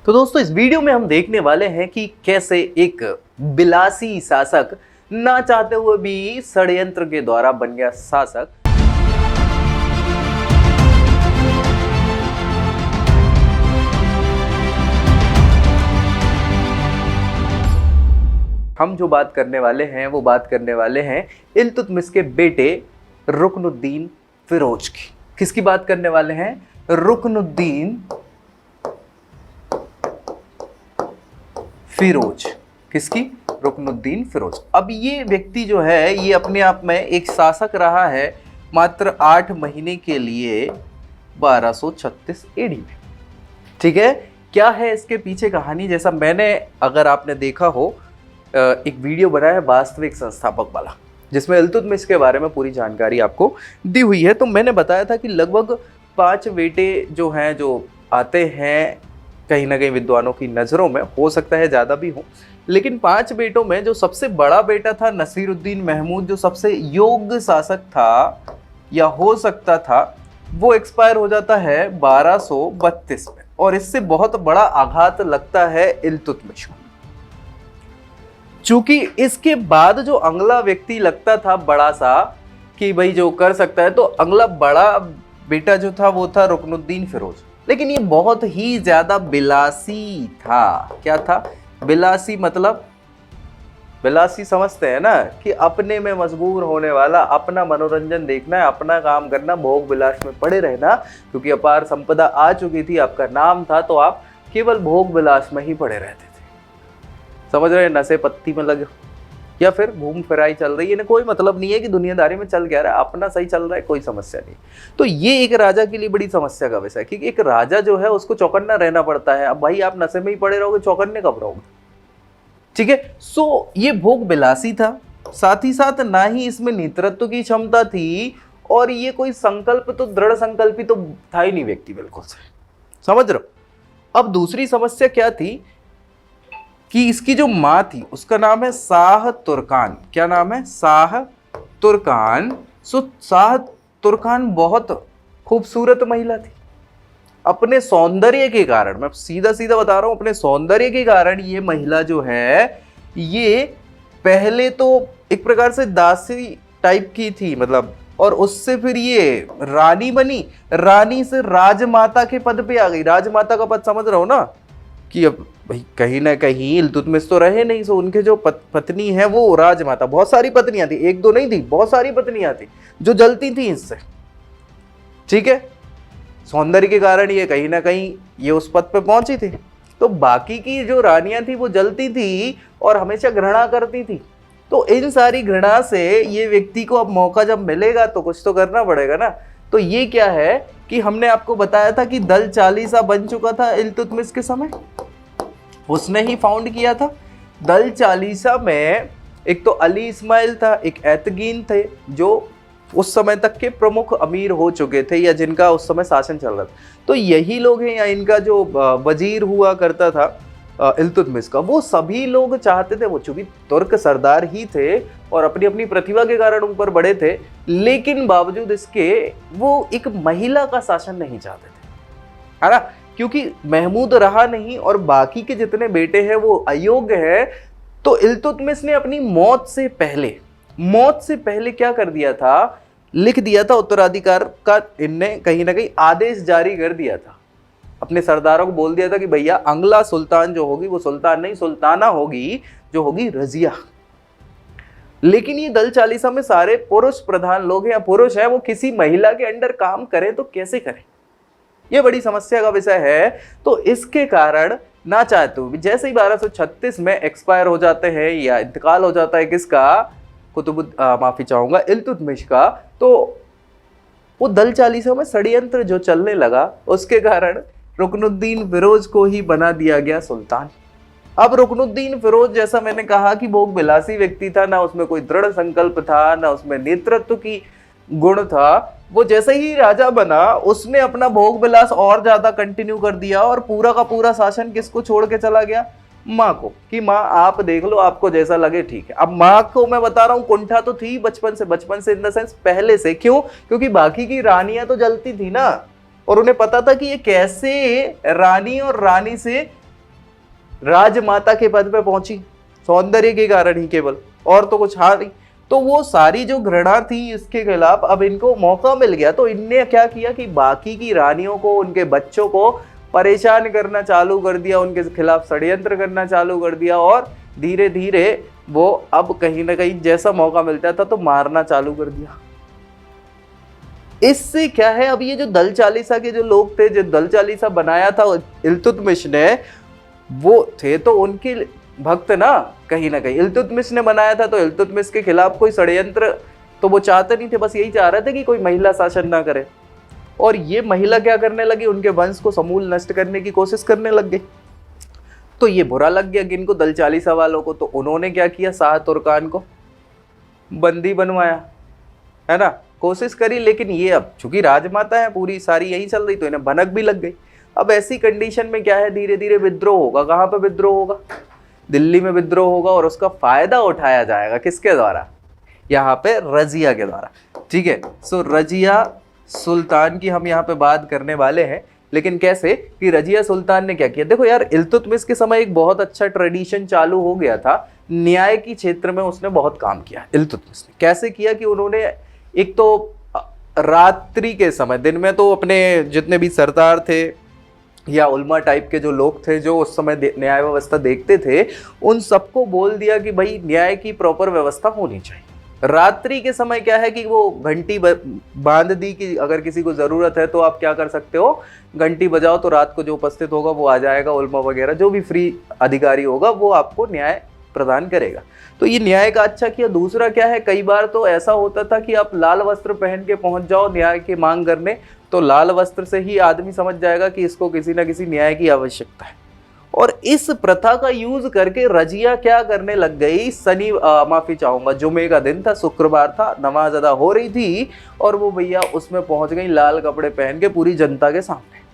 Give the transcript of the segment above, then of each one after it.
तो दोस्तों इस वीडियो में हम देखने वाले हैं कि कैसे एक विलासी शासक ना चाहते हुए भी षड्यंत्र के द्वारा बन गया शासक। हम जो बात करने वाले हैं वो बात करने वाले हैं इल्तुतमिश के बेटे रुकनुद्दीन फिरोज की। किसकी बात करने वाले हैं? रुकनुद्दीन फिरोज। किसकी? रुकनुद्दीन फिरोज। अब ये व्यक्ति जो है ये अपने आप में एक शासक रहा है मात्र 8 महीने के लिए 1236 एडी में। ठीक है, क्या है इसके पीछे कहानी? जैसा मैंने, अगर आपने देखा हो, एक वीडियो बनाया है वास्तविक संस्थापक वाला, जिसमें इल्तुतमिश के बारे में पूरी जानकारी आपको दी हुई है। तो मैंने बताया था कि लगभग 5 बेटे जो हैं, जो आते हैं कहीं ना कहीं विद्वानों की नज़रों में, हो सकता है ज़्यादा भी हो, लेकिन 5 बेटों में जो सबसे बड़ा बेटा था नसीरुद्दीन महमूद, जो सबसे योग्य शासक था या हो सकता था, वो एक्सपायर हो जाता है 1232 में। और इससे बहुत बड़ा आघात लगता है इल्तुतमिश को, चूंकि इसके बाद जो अगला व्यक्ति लगता था बड़ा सा कि भाई जो कर सकता है, तो अगला बड़ा बेटा जो था वो था रुकनुद्दीन फिरोज। लेकिन ये बहुत ही ज्यादा विलासी था। क्या था? विलासी। मतलब विलासी समझते हैं ना, कि अपने में मशगूल होने वाला, अपना मनोरंजन देखना है, अपना काम करना, भोग विलास में पड़े रहना, क्योंकि अपार संपदा आ चुकी थी, आपका नाम था, तो आप केवल भोग विलास में ही पड़े रहते थे। समझ रहे हैं? नशे पत्ती में लगे या फिर घूम फिराई चल रही है, इन्हें कोई मतलब नहीं है कि दुनियादारी में चल क्या रहा है, अपना सही चल रहा है, कोई समस्या नहीं। तो ये एक राजा के लिए बड़ी समस्या का विषय है कि एक राजा जो है उसको चौकन्ना रहना पड़ता है। अब भाई आप नशे में ही पड़े रहोगे, चौकन्ने कब रहोगे? ठीक है। सो ये भोग विलासी था, साथ ही साथ ना ही इसमें नेतृत्व की क्षमता थी, और ये कोई संकल्प, तो दृढ़ संकल्पी तो था ही नहीं व्यक्ति, बिल्कुल से। समझ रहे हो? अब दूसरी समस्या क्या थी कि इसकी जो माँ थी उसका नाम है शाह तुर्कान। क्या नाम है? शाह तुर्कान। सो शाह तुर्कान बहुत खूबसूरत महिला थी। अपने सौंदर्य के कारण, मैं सीधा सीधा बता रहा हूं, अपने सौंदर्य के कारण ये महिला जो है, ये पहले तो एक प्रकार से दासी टाइप की थी, मतलब, और उससे फिर ये रानी बनी, रानी से राजमाता के पद पे आ गई। राजमाता का पद समझ रहे हो ना, कि अब भाई कहीं ना कहीं इल्तुतमिश तो रहे नहीं, सो उनके जो पत्नी है वो राजमाता। बहुत सारी पत्नियां थी, एक दो नहीं थी, बहुत सारी पत्नियां थी जो जलती थी इससे। ठीक है, सौंदर्य के कारण ये कहीं ना कहीं ये उस पद पे पहुंची थी। तो बाकी की जो रानियां थी वो जलती थी और हमेशा घृणा करती थी। तो इन सारी घृणा से ये व्यक्ति को अब मौका जब मिलेगा तो कुछ तो करना पड़ेगा ना। तो ये क्या है कि हमने आपको बताया था कि दल चालीसा बन चुका था इल्तुतमिश के समय, उसने ही फाउंड किया था। दल चालीसा में एक तो अली इस्माइल था, एक एतगीन थे, जो उस समय तक के प्रमुख अमीर हो चुके थे, या जिनका उस समय शासन चल रहा था। तो यही लोग हैं, या इनका जो वजीर हुआ करता था इल्तुतमिश का, वो सभी लोग चाहते थे, वो चूंकि तुर्क सरदार ही थे और अपनी अपनी प्रतिभा के कारण ऊपर बढ़े थे, लेकिन बावजूद इसके वो एक महिला का शासन नहीं चाहते थे, है ना, क्योंकि महमूद रहा नहीं और बाकी के जितने बेटे हैं वो अयोग्य है। तो इल्तुतमिश ने अपनी मौत से पहले क्या कर दिया था? लिख दिया था उत्तराधिकार का, इनने कहीं ना कहीं आदेश जारी कर दिया था, अपने सरदारों को बोल दिया था कि भैया अगला सुल्तान जो होगी वो सुल्तान नहीं सुल्ताना होगी, जो होगी रजिया। लेकिन ये दल चालीसा में सारे पुरुष प्रधान लोग हैं, या पुरुष हैं, वो किसी महिला के अंडर काम करें तो कैसे करें? ये बड़ी समस्या का विषय है। तो इसके कारण ना चाहते हुए, जैसे ही 1236 में एक्सपायर हो जाते हैं या इंतकाल हो जाता है किसका? माफी चाहूंगा, इल्तुतमिश का। तो वो दल चालीसा में षड्यंत्र जो चलने लगा, उसके कारण रुकनुद्दीन फिरोज को ही बना दिया गया सुल्तान। अब रुकनुद्दीन फिरोज, जैसा मैंने कहा कि भोग विलासी व्यक्ति था, ना उसमें कोई दृढ़ संकल्प था, ना उसमें नेतृत्व की गुण था। वो जैसे ही राजा बना, उसने अपना भोग विलास और ज्यादा कंटिन्यू कर दिया, और पूरा का पूरा शासन किसको छोड़ के चला गया? माँ को, कि माँ आप देख लो, आपको जैसा लगे ठीक है। अब माँ को मैं बता रहा हूँ कुंठा तो थी बचपन से इन द सेंस पहले से। क्यों? क्योंकि बाकी की रानियां तो जलती थी ना, और उन्हें पता था कि ये कैसे रानी और रानी से राजमाता के पद पे पहुंची सौंदर्य के कारण ही केवल, और तो कुछ हार नहीं। तो वो सारी जो घृणा थी इसके खिलाफ अब इनको मौका मिल गया, तो इनने क्या किया कि बाकी की रानियों को, उनके बच्चों को परेशान करना चालू कर दिया, उनके खिलाफ षड्यंत्र करना चालू कर दिया, और धीरे धीरे वो अब कहीं ना कहीं जैसा मौका मिलता था तो मारना चालू कर दिया। इससे क्या है, अब ये जो दल चालीसा के जो लोग थे, जो दल चालीसा बनाया था इल्तुतमिश ने, वो थे तो उनके भक्त ना कहीं इल्तुतमिश ने बनाया था, तो इल्तुतमिश के खिलाफ कोई षड्यंत्र तो वो चाहते नहीं थे, बस यही चाह रहे थे कि कोई महिला शासन ना करे। और ये महिला क्या करने लगी, उनके वंश को समूल नष्ट करने की कोशिश करने लग गई। तो ये बुरा लग गया किनको, दल चालीसा वालों को। तो उन्होंने क्या किया, शाह तुर्कान को बंदी बनवाया, है ना, कोशिश करी। लेकिन ये अब चूंकि राजमाता है, पूरी सारी यही चल रही, तो इन्हें भनक भी लग गई। अब ऐसी कंडीशन में क्या है, धीरे धीरे विद्रोह होगा। कहाँ पे विद्रोह होगा, दिल्ली में विद्रोह होगा, और उसका फायदा उठाया जाएगा किसके द्वारा, यहाँ पे रजिया के द्वारा। ठीक है, सो रजिया सुल्तान की हम यहाँ पे बात करने वाले हैं। लेकिन कैसे कि रजिया सुल्तान ने क्या किया, देखो यार, इल्तुतमिश के समय एक बहुत अच्छा ट्रेडिशन चालू हो गया था, न्याय की क्षेत्र में उसने बहुत काम किया। इल्तुतमिश ने कैसे किया कि उन्होंने एक तो रात्रि के समय, दिन में तो अपने जितने भी सरदार थे या उल्मा टाइप के जो लोग थे, जो उस समय न्याय व्यवस्था देखते थे, उन सबको बोल दिया कि भाई न्याय की प्रॉपर व्यवस्था होनी चाहिए। रात्रि के समय क्या है कि वो घंटी बांध दी कि अगर किसी को जरूरत है तो आप क्या कर सकते हो, घंटी बजाओ, तो रात को जो उपस्थित होगा वो आ जाएगा, उल्मा वगैरह जो भी फ्री अधिकारी होगा वो आपको न्याय प्रदान करेगा। तो ये न्याय का अच्छा किया। दूसरा क्या है, कई बार तो ऐसा होता था कि आप लाल वस्त्र पहन के पहुंच जाओ न्याय की मांग करने, तो लाल वस्त्र से ही आदमी समझ जाएगा कि इसको किसी ना किसी न्याय की आवश्यकता है। और इस प्रथा का यूज करके रजिया क्या करने लग गई, माफी चाहूंगा, जुमे का दिन था, शुक्रवार था, नमाज अदा हो रही थी, और वो भैया उसमें पहुंच गई लाल कपड़े पहन के पूरी जनता के सामने।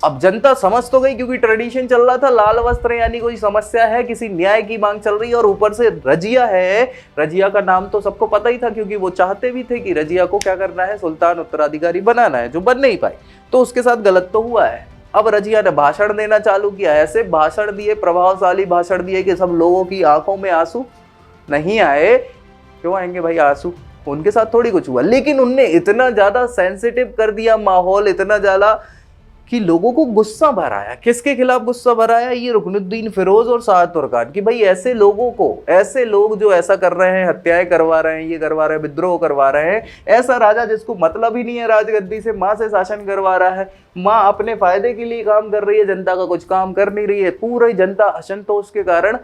अब जनता समझ तो गई, क्योंकि ट्रेडिशन चल रहा था, लाल वस्त्र यानी कोई समस्या है, किसी न्याय की मांग चल रही है, और ऊपर से रजिया है। रजिया का नाम तो सबको पता ही था, क्योंकि वो चाहते भी थे कि रजिया को क्या करना है, सुल्तान उत्तराधिकारी बनाना है, जो बन नहीं पाई। तो उसके साथ गलत तो हुआ है। अब रजिया ने भाषण देना चालू किया, ऐसे भाषण दिए, प्रभावशाली भाषण दिए कि सब लोगों की आंखों में आंसू नहीं आए। क्यों आएंगे भाई आंसू, उनके साथ थोड़ी कुछ हुआ, लेकिन उनने इतना ज्यादा सेंसिटिव कर दिया माहौल, इतना ज्यादा कि लोगों को गुस्सा भराया। किसके खिलाफ गुस्सा भराया, ये रुकनुद्दीन फिरोज और शाह तुर्कान की। भाई ऐसे लोगों को, ऐसे लोग जो ऐसा कर रहे हैं, हत्याएं करवा रहे हैं, ये करवा रहे हैं, विद्रोह करवा रहे हैं, ऐसा राजा जिसको मतलब ही नहीं है राजगद्दी से, माँ से शासन करवा रहा है, माँ अपने फायदे के लिए काम कर रही है, जनता का कुछ काम कर नहीं रही है, पूरी जनता असंतोष के कारण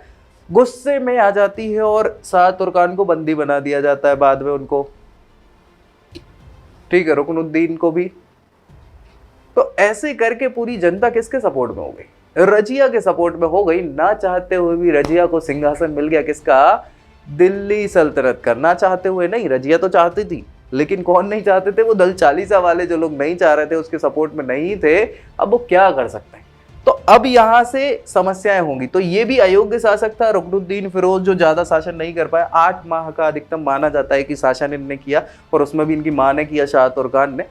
गुस्से में आ जाती है, और शाह तुर्कान को बंदी बना दिया जाता है बाद में उनको। ठीक है, रुकनुद्दीन को भी। तो ऐसे करके पूरी जनता किसके सपोर्ट में हो गई, रजिया के सपोर्ट में हो गई। ना चाहते हुए भी रजिया को सिंहासन मिल गया, किसका, दिल्ली सल्तनत का। ना चाहते हुए नहीं, रजिया तो चाहती थी, लेकिन कौन नहीं चाहते थे, वो दल चालीसा वाले जो लोग नहीं चाह रहे थे, उसके सपोर्ट में नहीं थे। अब वो क्या कर सकते हैं, तो अब यहां से समस्याएं होंगी। तो ये भी अयोग्य शासक था रुकनुद्दीन फिरोज, जो ज्यादा शासन नहीं कर पाया। 8 माह का अधिकतम माना जाता है कि शासन इनने किया, और उसमें भी इनकी मां ने किया, शाह तुर्कान ने।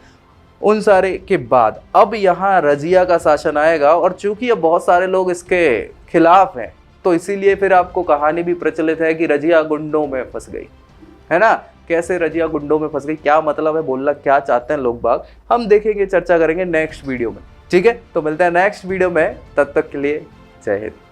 उन सारे के बाद अब यहाँ रजिया का शासन आएगा, और चूंकि अब बहुत सारे लोग इसके खिलाफ हैं, तो इसीलिए फिर आपको कहानी भी प्रचलित है कि रजिया गुंडों में फंस गई, है ना। कैसे रजिया गुंडों में फंस गई, क्या मतलब है, बोलना क्या चाहते हैं लोग बाग, हम देखेंगे, चर्चा करेंगे नेक्स्ट वीडियो में। ठीक है, तो मिलते हैं नेक्स्ट वीडियो में, तब तक के लिए जय हिंद।